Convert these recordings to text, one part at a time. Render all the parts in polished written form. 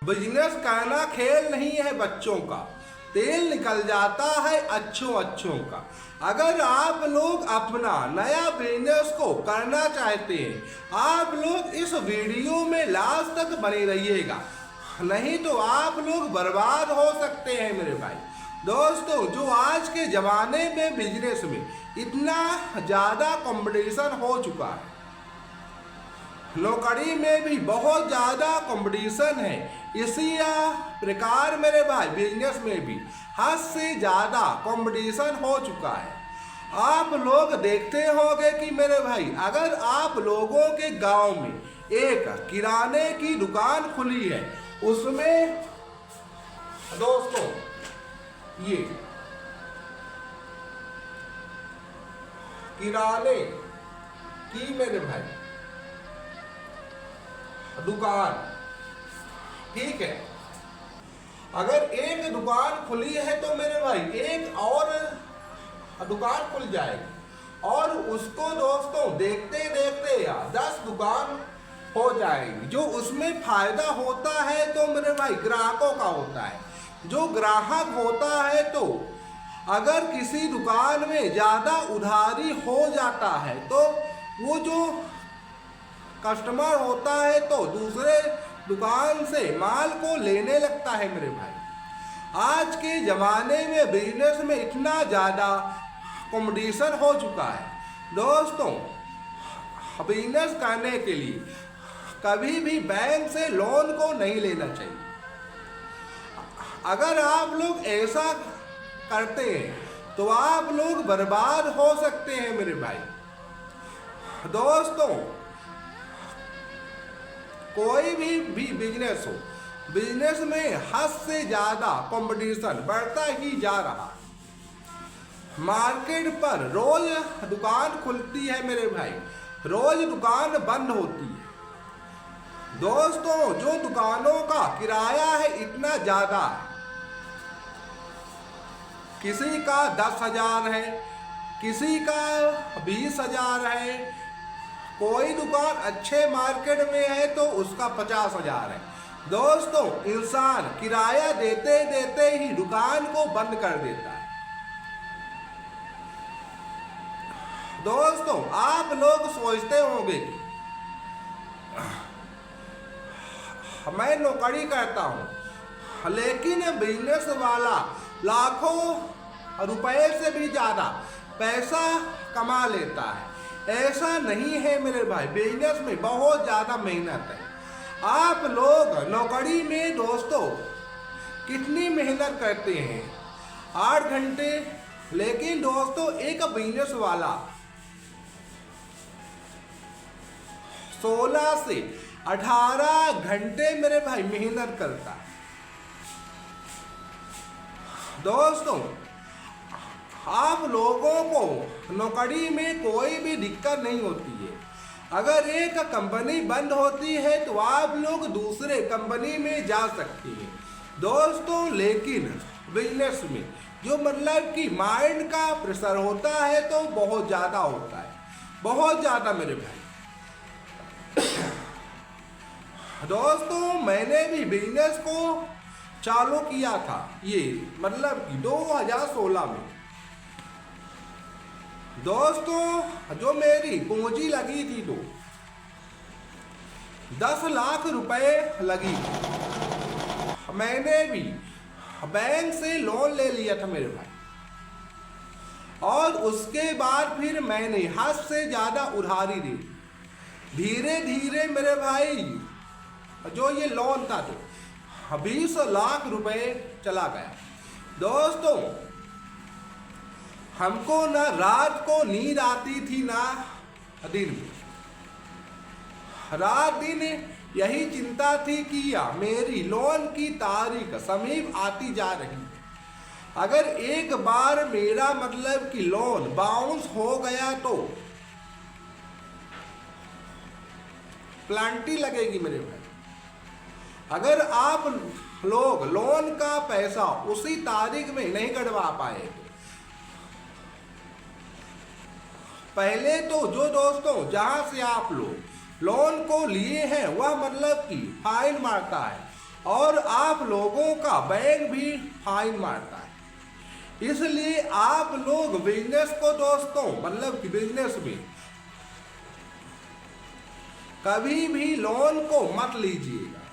Business करना खेल नहीं है बच्चों का, तेल निकल जाता है अच्छों अच्छों का। अगर आप लोग अपना नया बिजनेस को करना चाहते हैं, आप लोग इस वीडियो में लास्ट तक बने रहिएगा, नहीं तो आप लोग बर्बाद हो सकते हैं मेरे भाई। दोस्तों, जो आज के ज़माने में बिजनेस में इतना ज़्यादा कंपटीशन हो चुका है, नौकरी में भी बहुत ज़्यादा कंपटीशन है, इसी प्रकार मेरे भाई बिजनेस में भी हद से ज़्यादा कंपटीशन हो चुका है। आप लोग देखते होंगे कि मेरे भाई, अगर आप लोगों के गांव में एक किराने की दुकान खुली है, उसमें दोस्तों ये किराने की मेरे भाई दुकान, ठीक है, अगर एक दुकान खुली है तो मेरे भाई एक और दुकान खुल जाएगी और उसको दोस्तों देखते देखते 10 दुकान हो जाएगी। जो उसमें फायदा होता है तो मेरे भाई ग्राहकों का होता है। जो ग्राहक होता है तो अगर किसी दुकान में ज़्यादा उधारी हो जाता है तो वो जो कस्टमर होता है तो दूसरे दुकान से माल को लेने लगता है मेरे भाई। आज के ज़माने में बिजनेस में इतना ज़्यादा कंपटीशन हो चुका है दोस्तों, बिजनेस करने के लिए कभी भी बैंक से लोन को नहीं लेना चाहिए। अगर आप लोग ऐसा करते हैं तो आप लोग बर्बाद हो सकते हैं मेरे भाई। दोस्तों, कोई भी बिजनेस हो, बिजनेस में हद से ज़्यादा कंपटीशन बढ़ता ही जा रहा। मार्केट पर रोज दुकान खुलती है मेरे भाई, रोज दुकान बंद होती है। दोस्तों, जो दुकानों का किराया है इतना ज़्यादा है, किसी का 10,000 है, किसी का 20,000 है, कोई दुकान अच्छे मार्केट में है तो उसका 50,000 है। दोस्तों, इंसान किराया देते देते ही दुकान को बंद कर देता है। दोस्तों, आप लोग सोचते होंगे कि मैं नौकरी करता हूँ, लेकिन बिजनेस वाला लाखों रुपए से भी ज़्यादा पैसा कमा लेता है। ऐसा नहीं है मेरे भाई, बिजनेस में बहुत ज़्यादा मेहनत है। आप लोग नौकरी में दोस्तों कितनी मेहनत करते हैं, 8 घंटे, लेकिन दोस्तों एक बिजनेस वाला 16 से 18 घंटे मेरे भाई मेहनत करता है। दोस्तों, आप लोगों को नौकरी में कोई भी दिक्कत नहीं होती है। अगर एक कंपनी बंद होती है तो आप लोग दूसरे कंपनी में जा सकते हैं दोस्तों, लेकिन बिजनेस में जो मतलब कि माइंड का प्रेशर होता है तो बहुत ज़्यादा होता है, बहुत ज़्यादा मेरे भाई। दोस्तों, मैंने भी बिजनेस को चालू किया था, ये मतलब कि 2016 में। दोस्तों, जो मेरी पूंजी लगी थी तो 10 लाख रुपए लगी। मैंने भी बैंक से लोन ले लिया था मेरे भाई, और उसके बाद फिर मैंने हद से ज़्यादा उधारी दी। धीरे धीरे मेरे भाई जो ये लोन था तो 20 लाख रुपए चला गया। दोस्तों, हमको ना रात को नींद आती थी ना दिन में, रात दिन यही चिंता थी कि मेरी लोन की तारीख समीप आती जा रही है। अगर एक बार मेरा मतलब कि लोन बाउंस हो गया तो प्लांटी लगेगी मेरे भाई। अगर आप लोग लोन का पैसा उसी तारीख में नहीं कटवा पाए, पहले तो जो दोस्तों जहां से आप लोग लोन को लिए हैं वह मतलब कि फाइन मारता है, और आप लोगों का बैंक भी फाइन मारता है। इसलिए आप लोग बिजनेस को दोस्तों मतलब कि बिजनेस में कभी भी लोन को मत लीजिएगा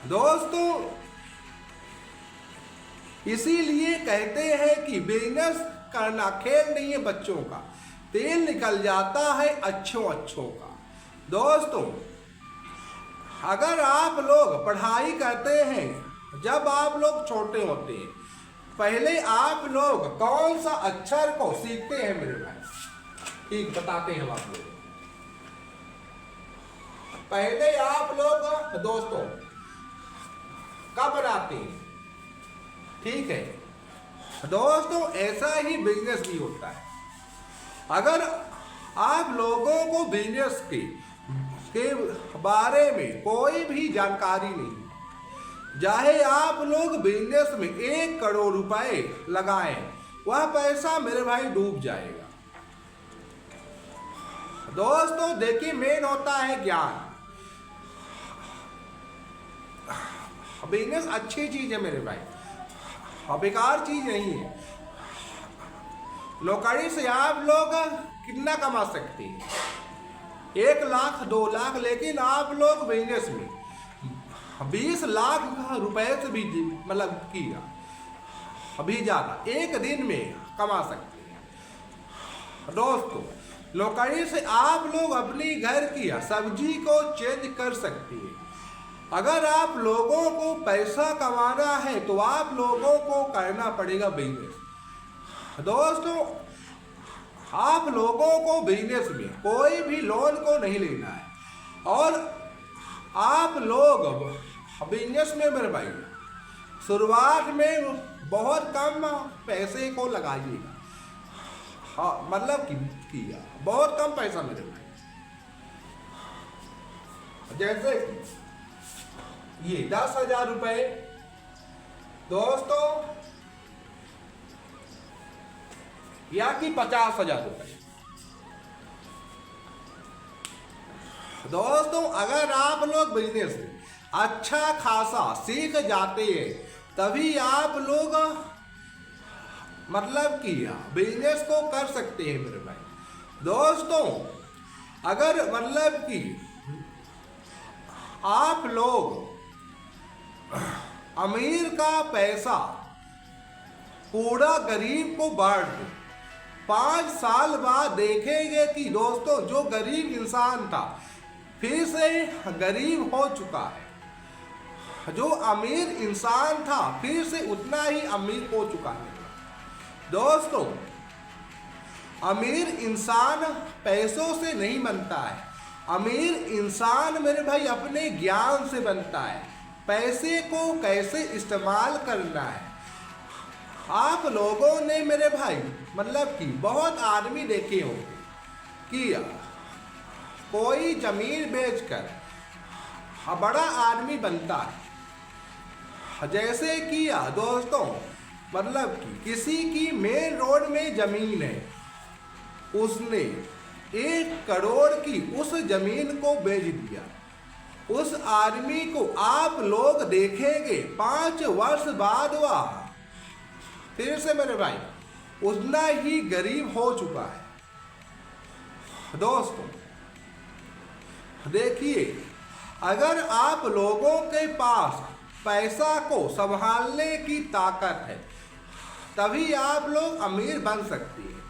दोस्तों। इसीलिए कहते हैं कि बिजनेस करना खेल नहीं है बच्चों का, तेल निकल जाता है अच्छों का। दोस्तों अगर आप लोग पढ़ाई करते हैं, जब आप लोग छोटे होते हैं, पहले आप लोग कौन सा अक्षर को सीखते हैं मेरे भाई? ठीक बताते हैं आप लोग। पहले आप लोग दोस्तों कब बनाते हैं? ठीक है दोस्तों, ऐसा ही बिजनेस भी होता है। अगर आप लोगों को बिजनेस के बारे में कोई भी जानकारी नहीं, चाहे आप लोग बिजनेस में 1 करोड़ रुपए लगाएं, वह पैसा मेरे भाई डूब जाएगा। दोस्तों देखिए, मेन होता है ज्ञान। बिजनेस अच्छी चीज है मेरे भाई, बेकार चीज नहीं है। नौकरी से आप लोग कितना कमा सकते हैं? 1 लाख 2 लाख, लेकिन आप लोग बिजनेस में 20 लाख रुपए से भी मतलब किया अभी ज्यादा एक दिन में कमा सकते हैं। दोस्तों नौकरी से आप लोग अपनी घर की सब्जी को चेंज कर सकते हैं। अगर आप लोगों को पैसा कमाना है तो आप लोगों को करना पड़ेगा बिजनेस। दोस्तों आप लोगों को बिजनेस में कोई भी लोन को नहीं लेना है, और आप लोग बिजनेस में मेरे भाई शुरुआत में बहुत कम पैसे को लगाइएगा। हाँ मतलब किया बहुत कम पैसा मेरे भाई, जैसे ये 10,000 रुपए दोस्तों, या कि 50,000 रुपए। दोस्तों अगर आप लोग बिजनेस अच्छा खासा सीख जाते हैं, तभी आप लोग मतलब कि बिजनेस को कर सकते हैं मेरे भाई। दोस्तों अगर मतलब कि आप लोग अमीर का पैसा पूरा गरीब को बांट दो, 5 साल बाद देखेंगे कि दोस्तों जो गरीब इंसान था फिर से गरीब हो चुका है, जो अमीर इंसान था फिर से उतना ही अमीर हो चुका है। दोस्तों अमीर इंसान पैसों से नहीं बनता है, अमीर इंसान मेरे भाई अपने ज्ञान से बनता है। पैसे को कैसे इस्तेमाल करना है। आप लोगों ने मेरे भाई मतलब कि बहुत आदमी देखे होंगे कि कोई जमीन बेचकर बड़ा आदमी बनता है। जैसे कि दोस्तों मतलब कि किसी की मेन रोड में जमीन है, उसने 1 करोड़ की उस जमीन को बेच दिया। उस आदमी को आप लोग देखेंगे 5 वर्ष बाद वह फिर से मेरे भाई उतना ही गरीब हो चुका है। दोस्तों देखिए, अगर आप लोगों के पास पैसा को संभालने की ताकत है तभी आप लोग अमीर बन सकते हैं,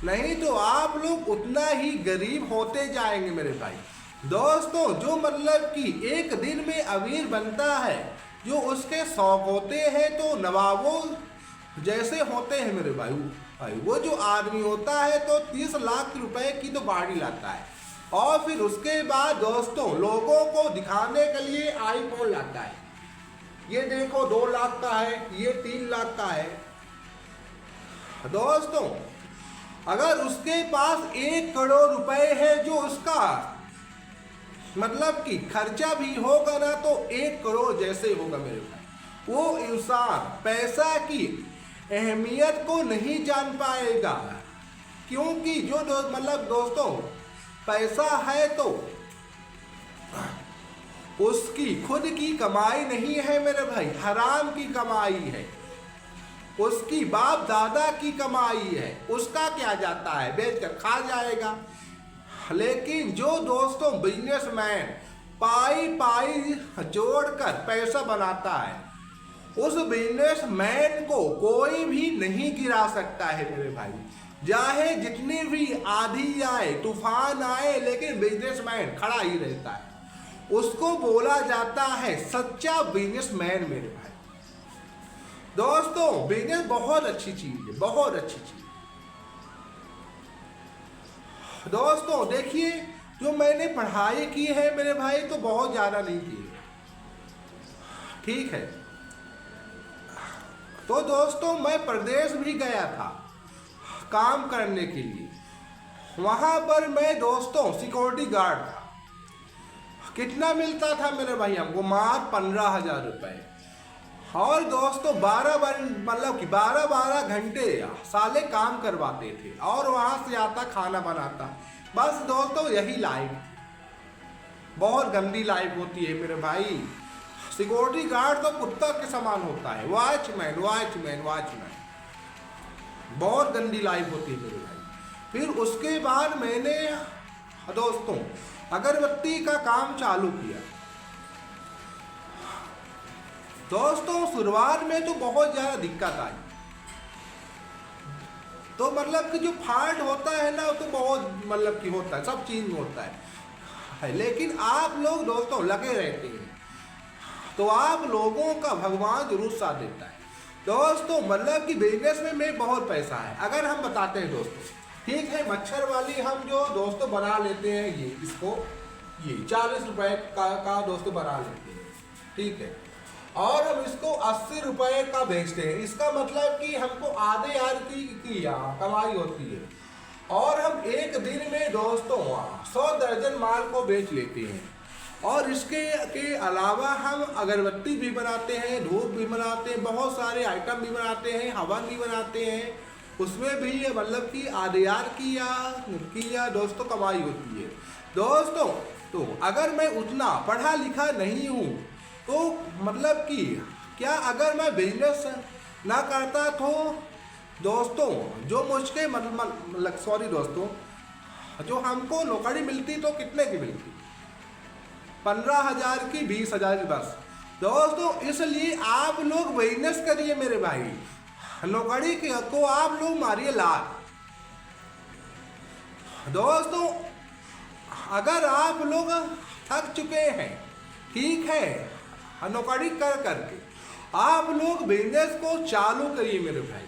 नहीं तो आप लोग उतना ही गरीब होते जाएंगे मेरे भाई। दोस्तों जो मतलब कि एक दिन में अमीर बनता है, जो उसके शौक होते हैं तो नवाबों जैसे होते हैं मेरे भाई। वो जो आदमी होता है तो 30 लाख रुपए की तो गाड़ी लाता है, और फिर उसके बाद दोस्तों लोगों को दिखाने के लिए आईफोन लाता है। ये देखो 2 लाख का है, ये 3 लाख का है। दोस्तों अगर उसके पास 1 करोड़ रुपए है, जो उसका मतलब कि खर्चा भी होगा ना तो 1 करोड़ जैसे होगा मेरे भाई। वो इंसान पैसा की अहमियत को नहीं जान पाएगा, क्योंकि जो मतलब दोस्तों पैसा है तो उसकी खुद की कमाई नहीं है मेरे भाई, हराम की कमाई है, उसकी बाप दादा की कमाई है, उसका क्या जाता है, बेच कर खा जाएगा। लेकिन जो दोस्तों बिजनेसमैन पाई पाई जोड़कर पैसा बनाता है, उस बिजनेसमैन को कोई भी नहीं गिरा सकता है मेरे भाई। चाहे जितनी भी आंधी आए तूफान आए, लेकिन बिजनेसमैन खड़ा ही रहता है। उसको बोला जाता है सच्चा बिजनेसमैन मेरे भाई। दोस्तों बिजनेस बहुत अच्छी चीज है, बहुत अच्छी चीज। दोस्तों देखिए, जो मैंने पढ़ाई की है मेरे भाई तो बहुत ज़्यादा नहीं की है, ठीक है। तो दोस्तों मैं प्रदेश भी गया था काम करने के लिए। वहाँ पर मैं दोस्तों सिक्योरिटी गार्ड था। कितना मिलता था मेरे भाई हमको? मात्र 15,000 रुपये। और दोस्तों 12 घंटे साले काम करवाते थे और वहाँ से आता खाना बनाता। बस दोस्तों यही लाइफ, बहुत गंदी लाइफ होती है मेरे भाई। सिक्योरिटी गार्ड तो कुत्ता के समान होता है, वॉचमैन वॉचमैन वॉचमैन, बहुत गंदी लाइफ होती है मेरे भाई। फिर उसके बाद मैंने दोस्तों अगरबत्ती का काम चालू किया। दोस्तों शुरुआत में तो बहुत ज़्यादा दिक्कत आई, तो मतलब कि जो फाल्ट होता है ना, वो तो बहुत मतलब कि होता है, सब चीज़ में होता है। लेकिन आप लोग दोस्तों लगे रहते हैं तो आप लोगों का भगवान जरूर साथ देता है। दोस्तों मतलब कि बिजनेस में बहुत पैसा है। अगर हम बताते हैं दोस्तों, ठीक है, मच्छर वाली हम जो दोस्तों बना लेते हैं, ये इसको ये 40 रुपए का दोस्तों बना लेते हैं, ठीक है, और हम इसको 80 रुपए का बेचते हैं। इसका मतलब कि हमको आधे यार की कमाई होती है। और हम एक दिन में दोस्तों 100 दर्जन माल को बेच लेते हैं। और इसके के अलावा हम अगरबत्ती भी बनाते हैं, धूप भी बनाते हैं, बहुत सारे आइटम भी बनाते हैं, हवन भी बनाते हैं। उसमें भी ये मतलब कि आधे यार की या दोस्तों कमाई होती है। दोस्तों तो अगर मैं उतना पढ़ा लिखा नहीं हूँ तो मतलब कि क्या अगर मैं बिजनेस ना करता तो दोस्तों जो मुझके मतलब सॉरी दोस्तों, जो हमको नौकरी मिलती तो कितने की मिलती? 15,000 की, 20,000 की बस। दोस्तों इसलिए आप लोग बिजनेस करिए मेरे भाई, नौकरी को आप लोग मारिए लात। दोस्तों अगर आप लोग थक चुके हैं, ठीक है, नौकरी कर करके, आप लोग बिजनेस को चालू करिए मेरे भाई।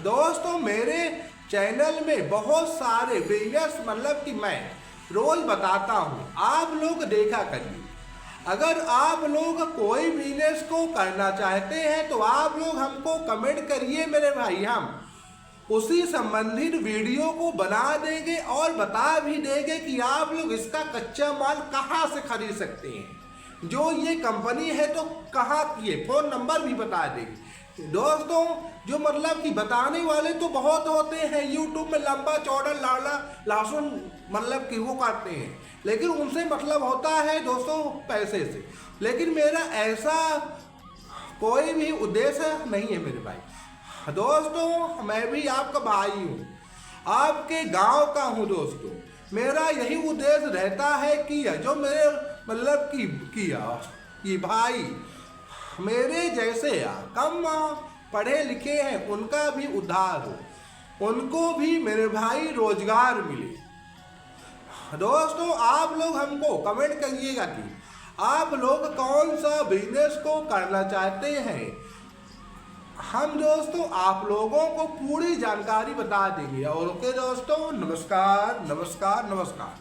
दोस्तों मेरे चैनल में बहुत सारे बिजनेस मतलब कि मैं रोज बताता हूँ, आप लोग देखा करिए। अगर आप लोग कोई बिजनेस को करना चाहते हैं तो आप लोग हमको कमेंट करिए मेरे भाई, हम उसी संबंधित वीडियो को बना देंगे और बता भी देंगे कि आप लोग इसका कच्चा माल कहाँ से खरीद सकते हैं, जो ये कंपनी है तो कहाँ की है, फ़ोन नंबर भी बता देंगे। दोस्तों जो मतलब कि बताने वाले तो बहुत होते हैं, यूट्यूब में लंबा चौड़ा लाला लासुन मतलब कि वो करते हैं, लेकिन उनसे मतलब होता है दोस्तों पैसे से। लेकिन मेरा ऐसा कोई भी उद्देश्य नहीं है मेरे भाई। दोस्तों मैं भी आपका भाई हूँ, आपके गांव का हूँ दोस्तों। मेरा यही उद्देश्य रहता है कि जो मेरे मतलब कि भाई मेरे जैसे कम पढ़े लिखे हैं उनका भी उद्धार हो, उनको भी मेरे भाई रोजगार मिले। दोस्तों आप लोग हमको कमेंट करिएगा कि आप लोग कौन सा बिजनेस को करना चाहते हैं। हम दोस्तों आप लोगों को पूरी जानकारी बता देंगे। और ओके दोस्तों, नमस्कार नमस्कार नमस्कार।